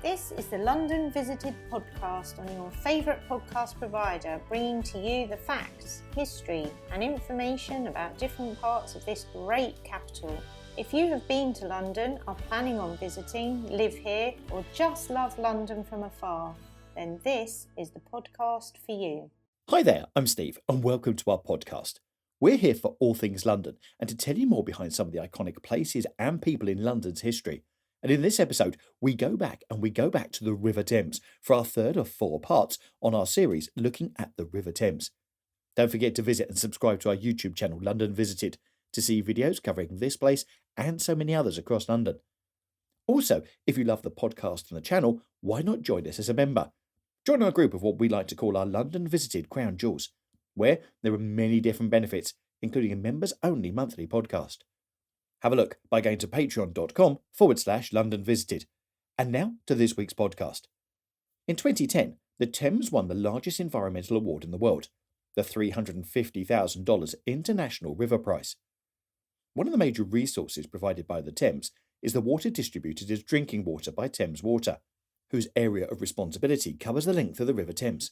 This is the London Visited podcast on your favourite podcast provider, bringing to you the facts, history and information about different parts of this great capital. If you have been to London, are planning on visiting, live here or just love London from afar, then this is the podcast for you. Hi there, I'm Steve and welcome to our podcast. We're here for all things London and to tell you more behind some of the iconic places and people in London's history. And in this episode, we go back to the River Thames for our third of 4 parts on our series looking at the River Thames. Don't forget to visit and subscribe to our YouTube channel, London Visited, to see videos covering this place and so many others across London. Also, if you love the podcast and the channel, why not join us as a member? Join our group of what we like to call our London Visited Crown Jewels, where there are many different benefits, including a members-only monthly podcast. Have a look by going to patreon.com/London Visited. And now to this week's podcast. In 2010, the Thames won the largest environmental award in the world, the $350,000 International River Prize. One of the major resources provided by the Thames is the water distributed as drinking water by Thames Water, whose area of responsibility covers the length of the River Thames.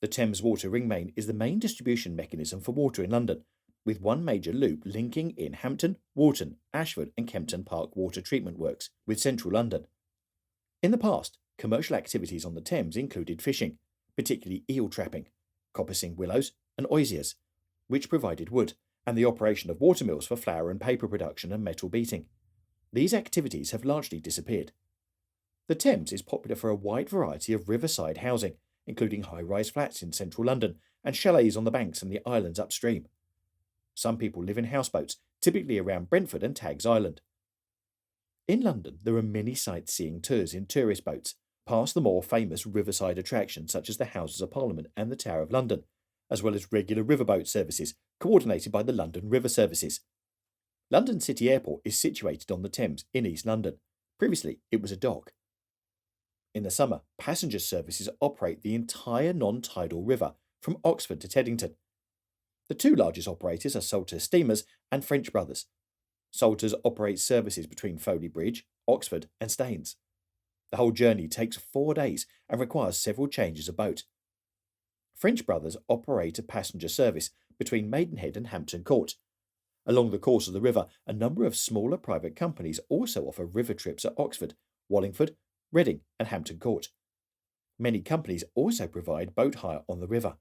The Thames Water Ring Main is the main distribution mechanism for water in London, with one major loop linking in Hampton, Walton, Ashford and Kempton Park water treatment works with central London. In the past, commercial activities on the Thames included fishing, particularly eel trapping, coppicing willows and osiers, which provided wood, and the operation of watermills for flour and paper production and metal beating. These activities have largely disappeared. The Thames is popular for a wide variety of riverside housing, including high-rise flats in central London and chalets on the banks and the islands upstream. Some people live in houseboats, typically around Brentford and Tags Island. In London, there are many sightseeing tours in tourist boats, past the more famous riverside attractions such as the Houses of Parliament and the Tower of London, as well as regular riverboat services coordinated by the London River Services. London City Airport is situated on the Thames in East London. Previously, it was a dock. In the summer, passenger services operate the entire non-tidal river from Oxford to Teddington. The two largest operators are Salters Steamers and French Brothers. Salters operates services between Foley Bridge, Oxford and Staines. The whole journey takes 4 days and requires several changes of boat. French Brothers operate a passenger service between Maidenhead and Hampton Court. Along the course of the river, a number of smaller private companies also offer river trips at Oxford, Wallingford, Reading and Hampton Court. Many companies also provide boat hire on the river.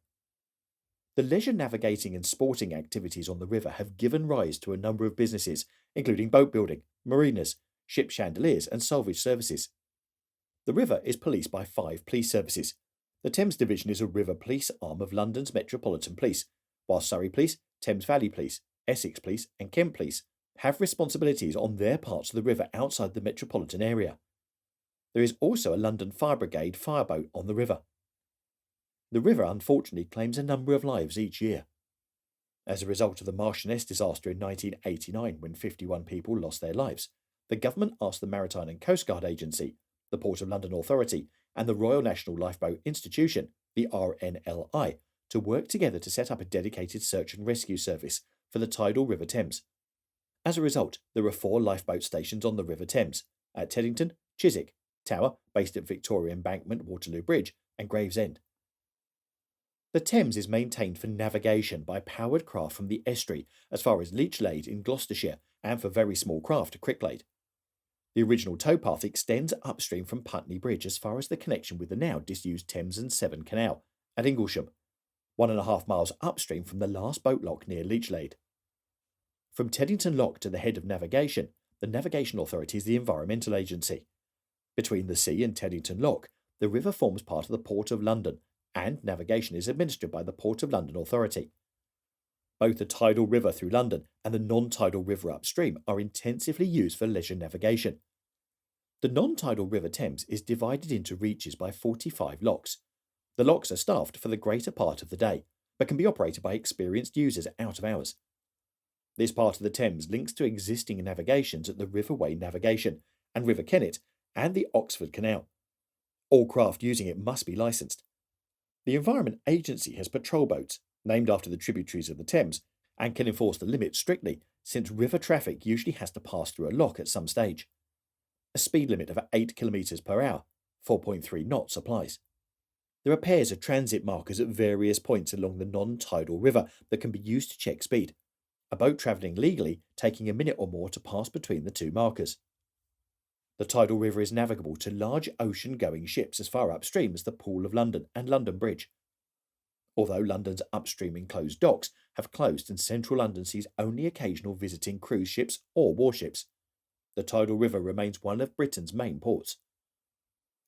The leisure navigating and sporting activities on the river have given rise to a number of businesses, including boat building, marinas, ship chandeliers and salvage services. The river is policed by 5 police services. The Thames Division is a river police arm of London's Metropolitan Police, while Surrey Police, Thames Valley Police, Essex Police and Kent Police have responsibilities on their parts of the river outside the metropolitan area. There is also a London Fire Brigade fireboat on the river. The river unfortunately claims a number of lives each year. As a result of the Marchioness disaster in 1989, when 51 people lost their lives, the government asked the Maritime and Coast Guard Agency, the Port of London Authority and the Royal National Lifeboat Institution, the RNLI, to work together to set up a dedicated search and rescue service for the tidal River Thames. As a result, there are 4 lifeboat stations on the River Thames, at Teddington, Chiswick, Tower, based at Victoria Embankment, Waterloo Bridge and Gravesend. The Thames is maintained for navigation by powered craft from the estuary as far as Leechlade in Gloucestershire and for very small craft to Cricklade. The original towpath extends upstream from Putney Bridge as far as the connection with the now disused Thames and Severn Canal at Inglesham, 1.5 miles upstream from the last boat lock near Leechlade. From Teddington Lock to the head of navigation, the Navigation Authority is the environmental agency. Between the sea and Teddington Lock, the river forms part of the Port of London, and navigation is administered by the Port of London Authority. Both the tidal river through London and the non-tidal river upstream are intensively used for leisure navigation. The non-tidal River Thames is divided into reaches by 45 locks. The locks are staffed for the greater part of the day, but can be operated by experienced users out of hours. This part of the Thames links to existing navigations at the Riverway Navigation and River Kennet and the Oxford Canal. All craft using it must be licensed. The Environment Agency has patrol boats, named after the tributaries of the Thames, and can enforce the limits strictly, since river traffic usually has to pass through a lock at some stage. A speed limit of 8 km per hour 4.3 knots applies. There are pairs of transit markers at various points along the non-tidal river that can be used to check speed, a boat travelling legally taking a minute or more to pass between the two markers. The tidal river is navigable to large ocean-going ships as far upstream as the Pool of London and London Bridge. Although London's upstream enclosed docks have closed and central London sees only occasional visiting cruise ships or warships, the tidal river remains one of Britain's main ports.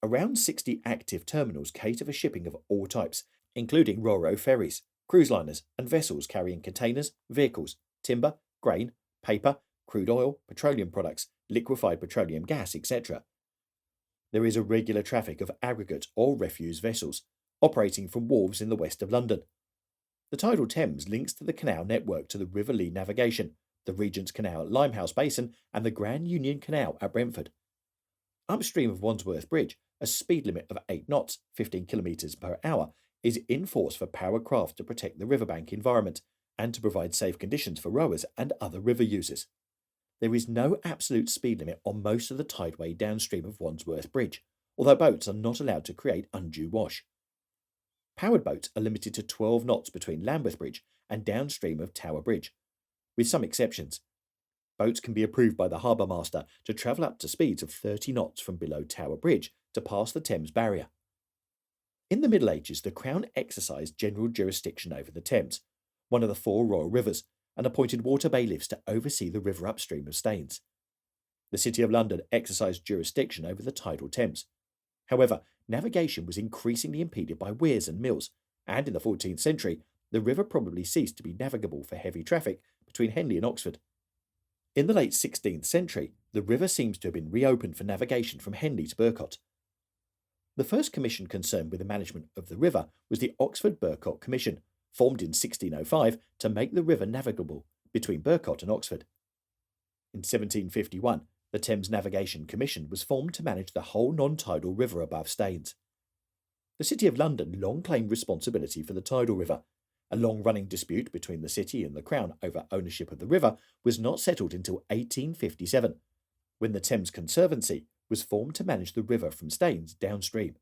Around 60 active terminals cater for shipping of all types, including ro-ro ferries, cruise liners, and vessels carrying containers, vehicles, timber, grain, paper, crude oil, petroleum products, liquefied petroleum gas, etc. There is a regular traffic of aggregate or refuse vessels, operating from wharves in the west of London. The tidal Thames links to the canal network to the River Lee Navigation, the Regent's Canal at Limehouse Basin, and the Grand Union Canal at Brentford. Upstream of Wandsworth Bridge, a speed limit of 8 knots, 15 km per hour, is in force for power craft to protect the riverbank environment and to provide safe conditions for rowers and other river users. There is no absolute speed limit on most of the tideway downstream of Wandsworth Bridge, although boats are not allowed to create undue wash. Powered boats are limited to 12 knots between Lambeth Bridge and downstream of Tower Bridge, with some exceptions. Boats can be approved by the harbour master to travel up to speeds of 30 knots from below Tower Bridge to pass the Thames barrier. In the Middle Ages, the Crown exercised general jurisdiction over the Thames, one of the 4 royal rivers, and appointed water bailiffs to oversee the river upstream of Staines. The City of London exercised jurisdiction over the tidal Thames. However, navigation was increasingly impeded by weirs and mills, and in the 14th century, the river probably ceased to be navigable for heavy traffic between Henley and Oxford. In the late 16th century, the river seems to have been reopened for navigation from Henley to Burcott. The first commission concerned with the management of the river was the Oxford-Burcott Commission, formed in 1605 to make the river navigable between Burcott and Oxford. In 1751, the Thames Navigation Commission was formed to manage the whole non-tidal river above Staines. The City of London long claimed responsibility for the tidal river. A long-running dispute between the city and the Crown over ownership of the river was not settled until 1857, when the Thames Conservancy was formed to manage the river from Staines downstream.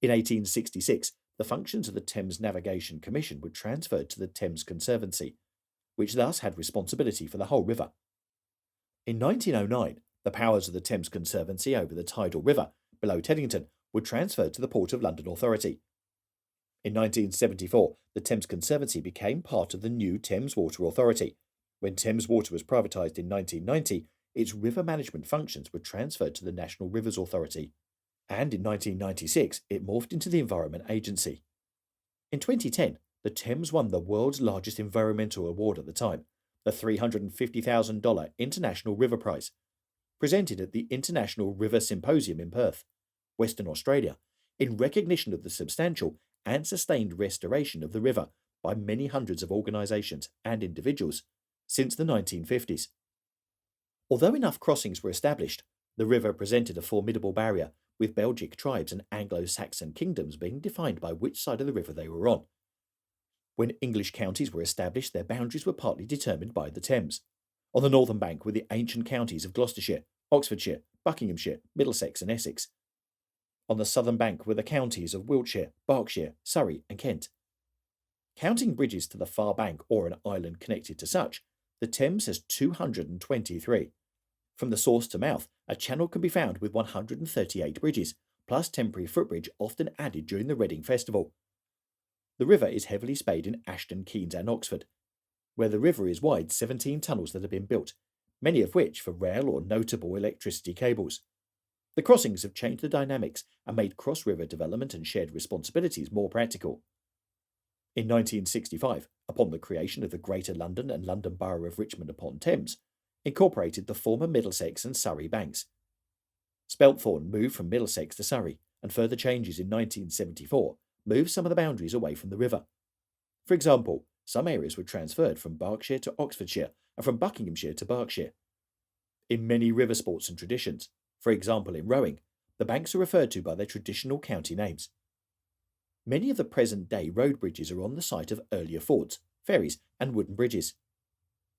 In 1866, the functions of the Thames Navigation Commission were transferred to the Thames Conservancy, which thus had responsibility for the whole river. In 1909, the powers of the Thames Conservancy over the tidal river below Teddington were transferred to the Port of London Authority. In 1974, the Thames Conservancy became part of the new Thames Water Authority. When Thames Water was privatised in 1990, its river management functions were transferred to the National Rivers Authority, and in 1996 it morphed into the Environment Agency. In 2010, the Thames won the world's largest environmental award at the time, the $350,000 International River Prize, presented at the International River Symposium in Perth, Western Australia, in recognition of the substantial and sustained restoration of the river by many hundreds of organisations and individuals since the 1950s. Although enough crossings were established, the river presented a formidable barrier, with Belgic tribes and Anglo-Saxon kingdoms being defined by which side of the river they were on. When English counties were established, their boundaries were partly determined by the Thames. On the northern bank were the ancient counties of Gloucestershire, Oxfordshire, Buckinghamshire, Middlesex and Essex. On the southern bank were the counties of Wiltshire, Berkshire, Surrey and Kent. Counting bridges to the far bank or an island connected to such, the Thames has 223. From the source to mouth, a channel can be found with 138 bridges, plus temporary footbridge often added during the Reading Festival. The river is heavily spayed in Ashton, Keynes and Oxford. Where the river is wide, 17 tunnels that have been built, many of which for rail or notable electricity cables. The crossings have changed the dynamics and made cross-river development and shared responsibilities more practical. In 1965, upon the creation of the Greater London and London Borough of Richmond upon Thames, incorporated the former Middlesex and Surrey banks. Spelthorne moved from Middlesex to Surrey, and further changes in 1974 moved some of the boundaries away from the river. For example, some areas were transferred from Berkshire to Oxfordshire and from Buckinghamshire to Berkshire. In many river sports and traditions, for example in rowing, the banks are referred to by their traditional county names. Many of the present-day road bridges are on the site of earlier fords, ferries and wooden bridges.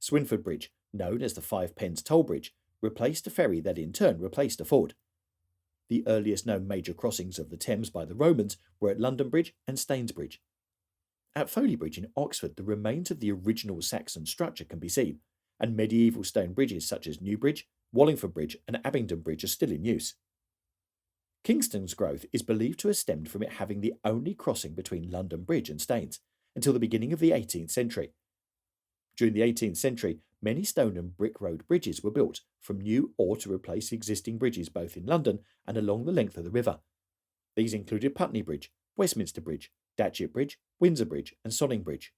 Swinford Bridge, known as the 5 Pence Toll Bridge, replaced a ferry that in turn replaced a ford. The earliest known major crossings of the Thames by the Romans were at London Bridge and Staines Bridge. At Foley Bridge in Oxford, the remains of the original Saxon structure can be seen, and medieval stone bridges such as Newbridge, Wallingford Bridge, and Abingdon Bridge are still in use. Kingston's growth is believed to have stemmed from it having the only crossing between London Bridge and Staines until the beginning of the 18th century. During the 18th century, many stone and brick road bridges were built from new or to replace existing bridges both in London and along the length of the river. These included Putney Bridge, Westminster Bridge, Datchet Bridge, Windsor Bridge, and Sonning Bridge.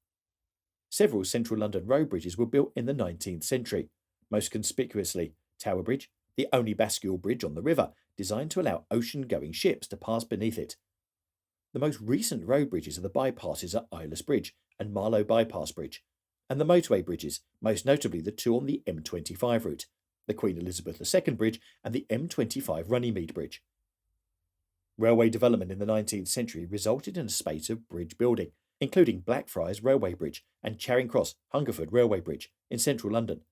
Several central London road bridges were built in the 19th century, most conspicuously Tower Bridge, the only bascule bridge on the river designed to allow ocean-going ships to pass beneath it. The most recent road bridges are the bypasses at Eyeless Bridge and Marlow Bypass Bridge, and the motorway bridges, most notably the two on the M25 route, the Queen Elizabeth II Bridge and the M25 Runnymede Bridge. Railway development in the 19th century resulted in a spate of bridge building, including Blackfriars Railway Bridge and Charing Cross Hungerford Railway Bridge in central London,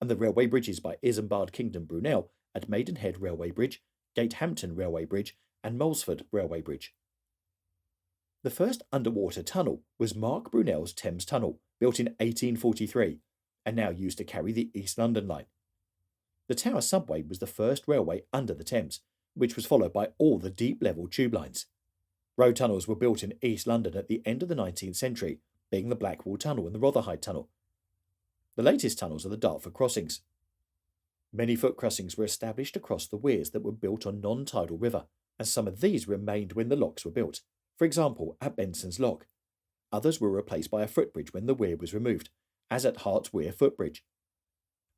and the railway bridges by Isambard Kingdom Brunel at Maidenhead Railway Bridge, Gatehampton Railway Bridge, and Molesford Railway Bridge. The first underwater tunnel was Mark Brunel's Thames Tunnel, built in 1843, and now used to carry the East London line. The Tower Subway was the first railway under the Thames, which was followed by all the deep-level tube lines. Road tunnels were built in East London at the end of the 19th century, being the Blackwall Tunnel and the Rotherhithe Tunnel. The latest tunnels are the Dartford crossings. Many foot crossings were established across the weirs that were built on non-tidal river, and some of these remained when the locks were built, for example at Benson's Lock. Others were replaced by a footbridge when the weir was removed, as at Hart's Weir Footbridge.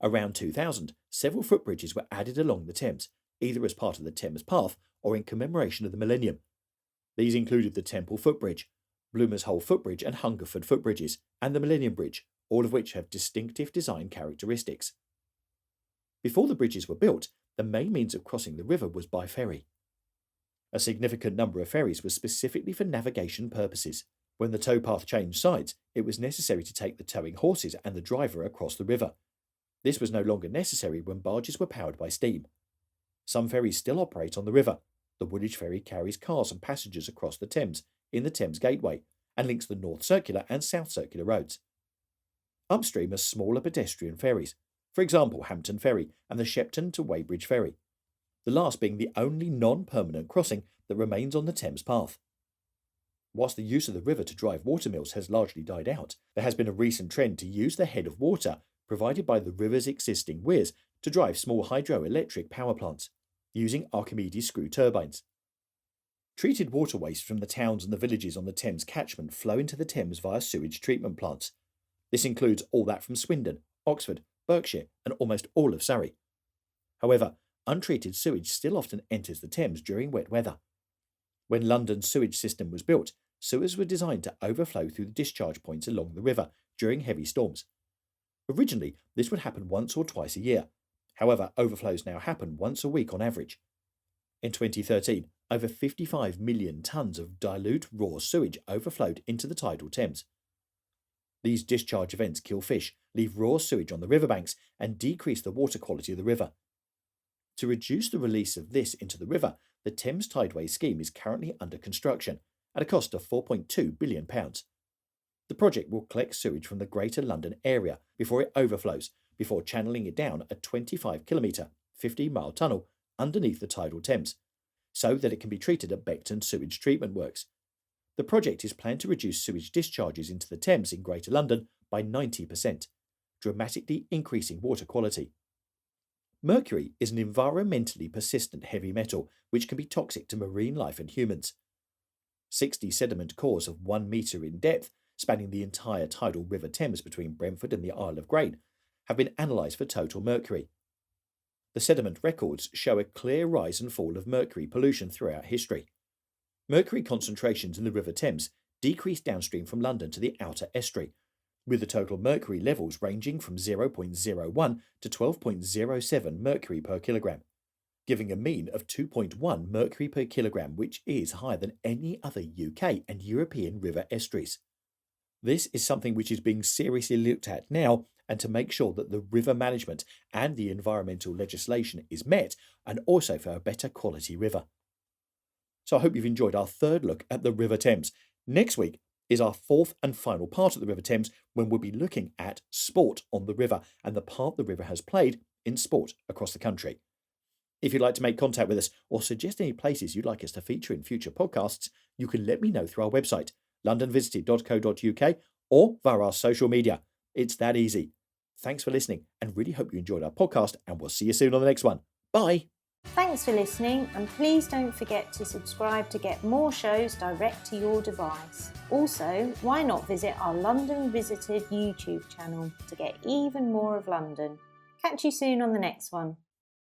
Around 2000, several footbridges were added along the Thames, either as part of the Thames Path or in commemoration of the millennium. These included the Temple Footbridge, Bloomer's Hole Footbridge and Hungerford Footbridges, and the Millennium Bridge, all of which have distinctive design characteristics. Before the bridges were built, the main means of crossing the river was by ferry. A significant number of ferries were specifically for navigation purposes. When the towpath changed sides, it was necessary to take the towing horses and the driver across the river. This was no longer necessary when barges were powered by steam. Some ferries still operate on the river. The Woolwich Ferry carries cars and passengers across the Thames in the Thames Gateway and links the North Circular and South Circular roads. Upstream are smaller pedestrian ferries, for example Hampton Ferry and the Shepton to Weybridge Ferry, the last being the only non-permanent crossing that remains on the Thames Path. Whilst the use of the river to drive watermills has largely died out, there has been a recent trend to use the head of water provided by the river's existing weirs to drive small hydroelectric power plants, using Archimedes screw turbines. Treated water waste from the towns and the villages on the Thames catchment flow into the Thames via sewage treatment plants. This includes all that from Swindon, Oxford, Berkshire, and almost all of Surrey. However, untreated sewage still often enters the Thames during wet weather. When London's sewage system was built, sewers were designed to overflow through the discharge points along the river during heavy storms. Originally, this would happen once or twice a year. However, overflows now happen once a week on average. In 2013, over 55 million tonnes of dilute raw sewage overflowed into the tidal Thames. These discharge events kill fish, leave raw sewage on the riverbanks, and decrease the water quality of the river. To reduce the release of this into the river, the Thames Tideway scheme is currently under construction, at a cost of £4.2 billion. The project will collect sewage from the Greater London area before it overflows, before channeling it down a 25-kilometre, 15-mile tunnel underneath the tidal Thames, so that it can be treated at Beckton Sewage Treatment Works. The project is planned to reduce sewage discharges into the Thames in Greater London by 90%, dramatically increasing water quality. Mercury is an environmentally persistent heavy metal which can be toxic to marine life and humans. 60 sediment cores of 1 metre in depth, spanning the entire tidal River Thames between Brentford and the Isle of Grain, have been analysed for total mercury. The sediment records show a clear rise and fall of mercury pollution throughout history. Mercury concentrations in the River Thames decreased downstream from London to the outer estuary, with the total mercury levels ranging from 0.01 to 12.07 mercury per kilogram, giving a mean of 2.1 mercury per kilogram, which is higher than any other UK and European river estuaries. This is something which is being seriously looked at now and to make sure that the river management and the environmental legislation is met, and also for a better quality river. So I hope you've enjoyed our third look at the River Thames. Next week is our fourth and final part of the River Thames, when we'll be looking at sport on the river and the part the river has played in sport across the country. If you'd like to make contact with us or suggest any places you'd like us to feature in future podcasts, you can let me know through our website, londonvisited.co.uk, or via our social media. It's that easy. Thanks for listening, and really hope you enjoyed our podcast, and we'll see you soon on the next one. Bye! Thanks for listening, and please don't forget to subscribe to get more shows direct to your device. Also, why not visit our London Visited YouTube channel to get even more of London. Catch you soon on the next one.